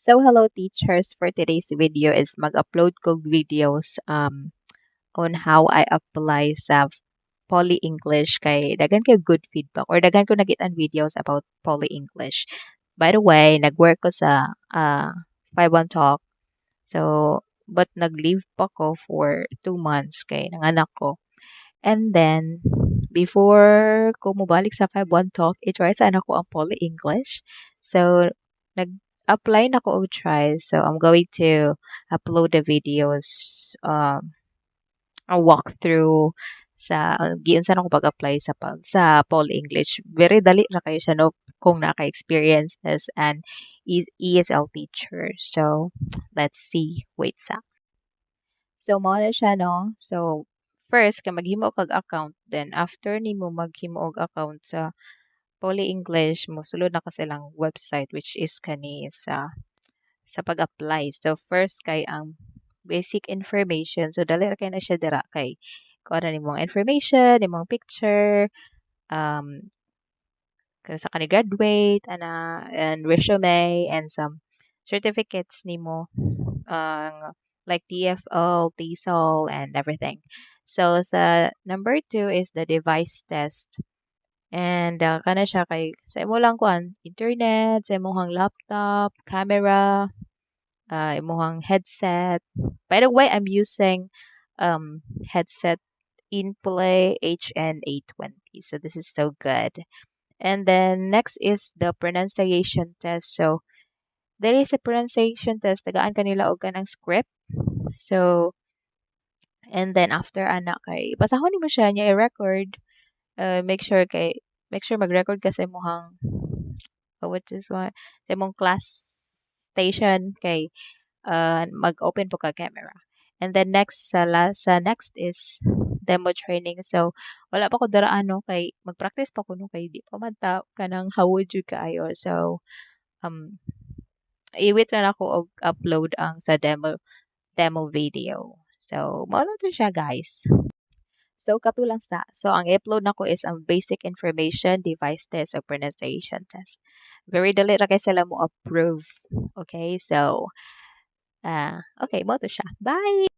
So hello teachers, for today's video is mag-upload ko videos on how I apply sa Poly English kay daghan kay good feedback or daghan ko nagitan videos about Poly English. By the way, nag-work ko sa 51 Talk. So but nag-leave pa ko for 2 months kay nanganak ko. And then before ko mobalik sa 51 Talk, i-try sana ko ang Poly English. So nag-apply na ko og try. So I'm going to upload the videos, a walkthrough sa giunsa na ko pag-apply sa Poly English. Very dali ra kayo siya no kung naka-experience as an ESL teacher. So let's see. Wait sa. So mao na siya no. So first kay maghimo kag account, then after nimo maghimo og account sa Poly English, mosulod na ka silang website which is kani sa pag-apply. So first kay ang basic information. So dali ra kay na siya dira kay kuha na nimong information, nimong picture, um kung sa ka ni graduate and resume and some certificates nimo, like TFL, TESOL and everything. So sa number 2 is the device test. And kana siya kay sa imo lang kuan internet, sa imong laptop, camera, imong headset. By the way, I'm using headset InPlay HN820. So this is so good. And then next is the pronunciation test. So there is a pronunciation test. Tagaan kanila og kanang script. So and then after ana kay basahon nimo siya niya i-record. Make sure mag-record ka sa imong what is one sa imong class station kay mag-open po ka camera. And then next sa next is demo training. So wala pa ko dara ano kay mag-practice pa ko no kay di pa man ta kanang hawod jud kaayo. So um iwit na ako og upload ang sa demo video. So mao lang to siya guys. So katulang sa. So ang i-upload nako is ang basic information, device test, o pronunciation test. Very dali ra kay sila mo approve. Okay? So okay, mo to siya. Bye.